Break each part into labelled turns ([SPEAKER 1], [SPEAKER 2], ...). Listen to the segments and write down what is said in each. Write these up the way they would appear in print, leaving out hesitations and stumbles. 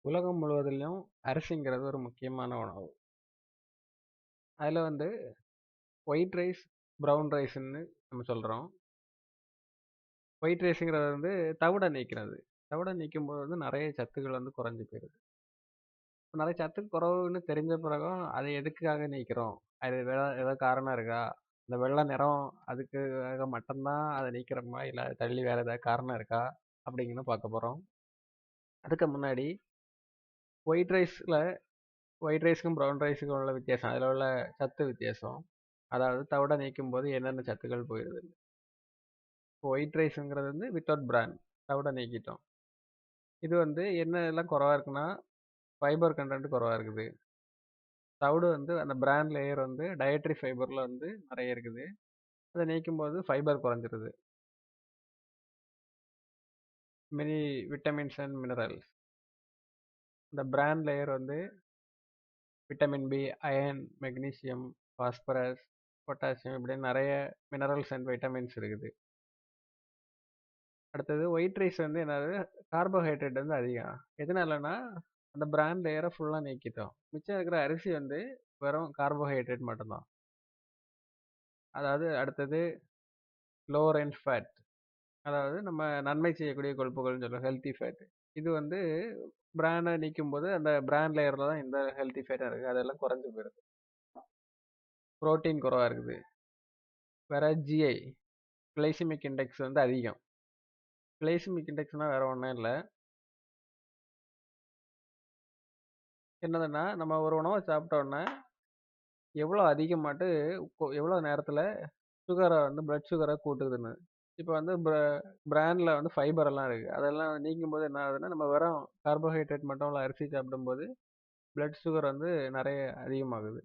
[SPEAKER 1] உலகம் முழுவதிலும் அரிசிங்கிறது ஒரு முக்கியமான உணவு. அதில் ஒயிட் ரைஸ், ப்ரௌன் ரைஸ்ன்னு நம்ம சொல்கிறோம். ஒயிட் ரைஸுங்கிறது தவிடை நீக்கிறது. தவிடை நீக்கும்போது நிறைய சத்துக்கள் குறைஞ்சி போயிடுது. நிறைய சத்து குறைவுன்னு தெரிஞ்ச பிறகும் அதை எதுக்காக நீக்கிறோம்? அது ஏதாவது காரணம் இருக்கா? இந்த வெள்ளை நிறம் அதுக்காக மட்டும்தான் அதை நீக்கிறோமா, இல்லை தள்ளி வேற ஏதாவது காரணம் இருக்கா அப்படிங்கன்னு பார்க்க போகிறோம். அதுக்கு முன்னாடி ஒயிட் ரைஸில் ஒயிட் ரைஸுக்கும் ப்ரௌன் ரைஸுக்கும் உள்ள வித்தியாசம், அதில் உள்ள சத்து வித்தியாசம், அதாவது தவிடை நீக்கும் போது என்னென்ன சத்துக்கள் போயிடுது. இப்போ ஒயிட் ரைஸுங்கிறது வித்தவுட் பிரான், தவிடை நீக்கிட்டோம். இது என்னெல்லாம் குறவா இருக்குன்னா, ஃபைபர் கண்டென்ட் குறவா இருக்குது. தவிடு அந்த பிரான் லேயர் டயட்ரி ஃபைபரில் நிறைய இருக்குது. அதை நீக்கும் போது ஃபைபர் குறைஞ்சிருது. Many vitamins and minerals. இந்த bran layer vitamin B, iron, magnesium, phosphorus, potassium இப்படின்னு நிறைய மினரல்ஸ் அண்ட் வைட்டமின்ஸ் இருக்குது. அடுத்தது ஒயிட் ரைஸ் என்னது, கார்போஹைட்ரேட் அதிகம். எதனாலனா அந்த பிராண்ட் லேயரை ஃபுல்லாக நீக்கிட்டோம். மிச்சம் இருக்கிற அரிசி வெறும் கார்போஹைட்ரேட் மட்டும்தான். அதாவது அடுத்தது லோவர் எண்ட் ஃபேட், அதாவது நம்ம நன்மை செய்யக்கூடிய கொழுப்புகள்னு சொல்லுவோம், ஹெல்த்தி ஃபேட். இது பிராண்டை நீக்கும் போது அந்த பிராண்ட் லேயரில் தான் இந்த ஹெல்த்தி ஃபேட்டாக இருக்குது, அதெல்லாம் குறைஞ்சி போயிடுது. ப்ரோட்டீன் குறவாக இருக்குது. வேற ஜிஐ, கிளைசிமிக் இண்டெக்ஸ் அதிகம். கிளைசிமிக் இண்டெக்ஸ்னால் வேற ஒன்றும் இல்லை, என்னதுன்னா நம்ம ஒரு உணவை சாப்பிட்டோன்னா எவ்வளோ அதிகமாட்டு எவ்வளோ நேரத்தில் சுகரை பிளட் சுகரை கூட்டுதுன்னு. இப்போ பிராண்டில் ஃபைபர் எல்லாம் இருக்குது, அதெல்லாம் நீக்கும் போது என்ன ஆகுதுன்னா, நம்ம வெறும் கார்போஹைட்ரேட் மட்டும் உள்ள அரிசி சாப்பிடும்போது பிளட் சுகர் நிறைய அதிகமாகுது.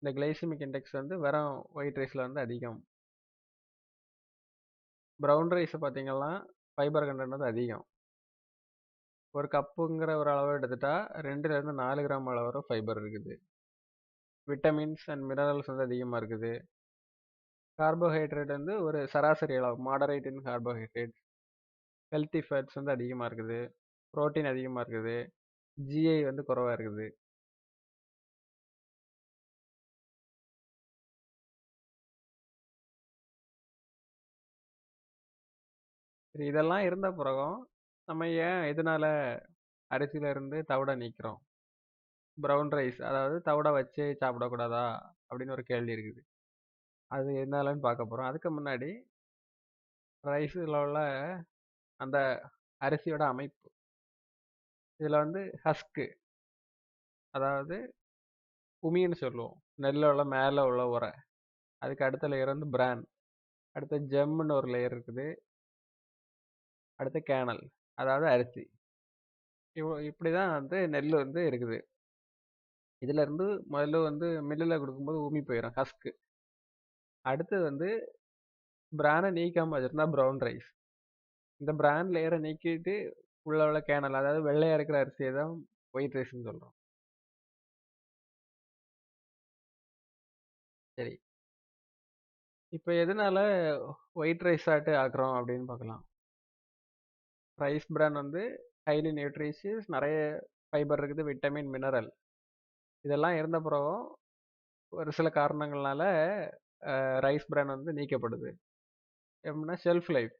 [SPEAKER 1] இந்த கிளைசிமிக் இண்டெக்ஸ் வெறும் ஒயிட் ரைஸில் அதிகம். ப்ரௌன் ரைஸை பார்த்தீங்கன்னா ஃபைபர் கண்டென்ட் அதிகம். ஒரு கப்புங்கிற ஒரு அளவு எடுத்துட்டா 2லேருந்து 4 கிராம் அளவு வரை ஃபைபர் இருக்குது. விட்டமின்ஸ் அண்ட் மினரல்ஸ் அதிகமாக இருக்குது. கார்போஹைட்ரேட் ஒரு சராசரி அளவு, மாடரேட் இன் கார்போஹைட்ரேட். ஹெல்த்தி ஃபேட்ஸ் அதிகமாக இருக்குது. ப்ரோட்டீன் அதிகமாக இருக்குது. ஜிஐ குறைவாக இருக்குது. சரி, இதெல்லாம் இருந்த பிறகும் நம்ம ஏன் எதனால அரிசியிலேருந்து தவிடை நீக்கிறோம்? ப்ரௌன் ரைஸ், அதாவது தவிடை வச்சு சாப்பிடக்கூடாதா அப்படின்னு ஒரு கேள்வி இருக்குது. அது எதனாலன்னு பார்க்க போகிறோம். அதுக்கு முன்னாடி ரைஸில் உள்ள அந்த அரிசியோட அமைப்பு, இதில் ஹஸ்க்கு, அதாவது உமின்னு சொல்லுவோம், நெல்லில் உள்ள மேலே உள்ள உரை. அதுக்கு அடுத்த லேயர் பிரான். அடுத்து ஜெம்முன்னு ஒரு லேயர் இருக்குது. அடுத்து கேனல், அதாவது அரிசி. இப்படி தான் நெல் இருக்குது. இதிலேருந்து முதல்ல மில்லில் கொடுக்கும்போது உமி போயிடும், ஹஸ்க்கு. அடுத்து பிரானை நீக்காமல் வச்சுருந்தா ப்ரௌன் ரைஸ். இந்த பிரான் லேயரை நீக்கிட்டு உள்ள கேனல், அதாவது வெள்ளையாக இருக்கிற அரிசியை தான் ஒயிட் ரைஸ்ன்னு சொல்கிறோம். சரி, இப்போ எதனால ஒயிட் ரைஸ் ஆக்குறோம் அப்படின்னு பார்க்கலாம். ரைஸ் பிரான் ஹைலி நியூட்ரிஷியஸ், நிறைய ஃபைபர் இருக்குது, விட்டமின், மினரல் இதெல்லாம் இருந்த பிறகும் ஒரு சில காரணங்கள்னால ரைஸ் பிரான் நீக்கப்படுது. எப்படின்னா ஷெல்ஃப் லைஃப்,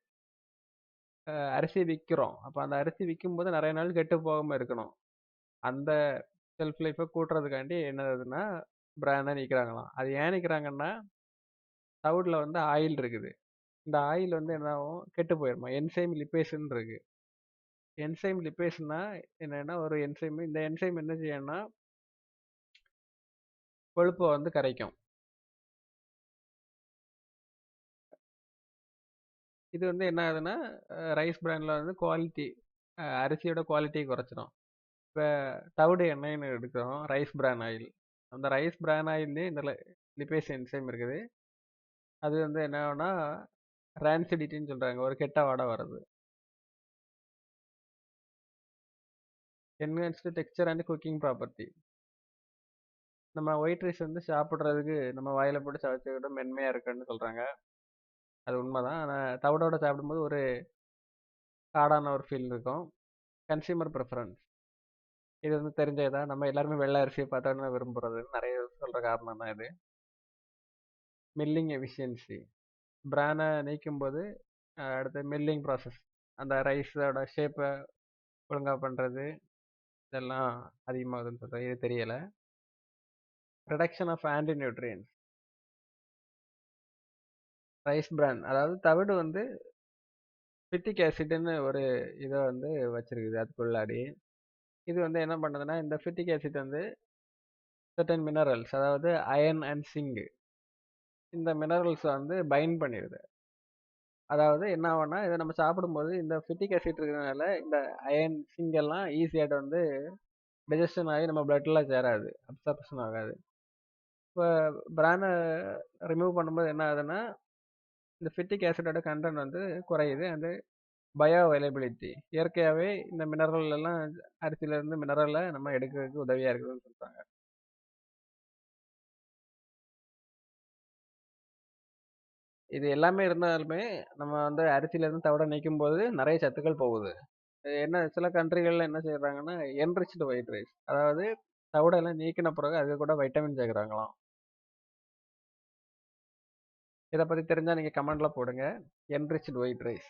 [SPEAKER 1] அரிசி விற்கிறோம், அப்போ அந்த அரிசி விற்கும்போது நிறைய நாள் கெட்டு போகாமல் இருக்கணும். அந்த ஷெல்ஃப் லைஃப்பை கூட்டுறதுக்காண்டி என்னதுன்னா பிராண்டை நீக்கிறாங்களாம். அது ஏன் நீக்கிறாங்கன்னா, தவிடில் ஆயில் இருக்குது. இந்த ஆயில் என்ன ஆகும், கெட்டு போயிடுமா. என்சைம் லிப்பேஸ்ன்னு இருக்கு. என்சைம் லிப்பேஸ்னா என்னன்னா, ஒரு என்சைம், இந்த என்சைம் என்ன செய்யணும்னா கொழுப்பை கரைக்கும். இது என்ன ஆகுதுன்னா ரைஸ் பிராண்டில் குவாலிட்டி, அரிசியோட குவாலிட்டியை குறைச்சிடும். இப்போ தவிடு எண்ணெய்னு எடுக்கிறோம், ரைஸ் பிரான் ஆயில். அந்த ரைஸ் பிரான் ஆயில்லே இந்த லிப்பேஸ் என்சைம் இருக்குது. அது என்ன ஆகும்னா ரான்சிடிட்டின்னு சொல்கிறாங்க, ஒரு கெட்ட வாடை வருது. Enhanced texture and cooking property. நம்ம ஒயிட் ரைஸ் சாப்பிட்றதுக்கு நம்ம வாயில் போட்டு சவைச்சிக்கிட்ட மென்மையாக இருக்குன்னு சொல்கிறாங்க. அது உண்மைதான். ஆனால் தவிடோட சாப்பிடும்போது ஒரு காடான ஒரு ஃபீல் இருக்கும். Consumer preference. இது வந்து தெரிஞ்சதா நம்ம எல்லாருமே வெள்ளை அரிசியை பார்த்தோன்னா விரும்புறது நிறைய சொல்கிற காரணம் தான் இது. மில்லிங் எஃபிஷியன்சி, பிரானை நீக்கும்போது அடுத்து மில்லிங் ப்ராசஸ், அந்த ரைஸோட ஷேப்பை ஒழுங்காக பண்ணுறது, இதெல்லாம் அதிகமாகுதுன்னு சொல்கிறேன். இது தெரியலை. Reduction of anti nutrients. Rice bran, அதாவது தவிடு வந்து பிட்டிக் ஆசிட்னு ஒரு இதை வந்து வச்சிருக்குது அதுக்குள்ளாடி. இது வந்து என்ன பண்ணுதுன்னா, இந்த பிட்டிக் ஆசிட் வந்து certain மினரல்ஸ், அதாவது அயன் அண்ட் சிங்க், இந்த மினரல்ஸ் வந்து பைண்ட் பண்ணிடுது. அதாவது என்ன ஆகும்னா, இதை நம்ம சாப்பிடும்போது இந்த பிட்டிக் ஆசிட் இருக்கிறதுனால இந்த அயன் சிங்க் எல்லாம் ஈஸியாகிட்ட வந்து டைஜஷன் ஆகி நம்ம பிளட்ல சேராது, அப்சர்ப்ஷன் ஆகாது. இப்போ பிரானை ரிமூவ் பண்ணும்போது என்ன ஆகுதுன்னா, இந்த பிட்டிக் ஆசிடோட கண்டென்ட் வந்து குறையுது. அந்த பயோ அவைலபிலிட்டி, இயற்கையாகவே இந்த மினரல் எல்லாம் அரிசியிலேருந்து மினரலை நம்ம எடுக்கிறதுக்கு உதவியாக இருக்குதுன்னு சொல்கிறாங்க. இது எல்லாமே இருந்தாலுமே நம்ம வந்து அரிசியிலேருந்து தவிட நீக்கும் போது நிறைய சத்துக்கள் போகுது. என்ன சில கண்ட்ரிகள்ல என்ன செய்யறாங்கன்னா, என்ரிச்டு ஒயிட் ரைஸ், அதாவது தவிடெல்லாம் நீக்கின பிறகு அது கூட வைட்டமின் சேர்க்குறாங்களாம். இதை பற்றி தெரிஞ்சால் நீங்கள் கமெண்ட்ல போடுங்க. Enriched white rice.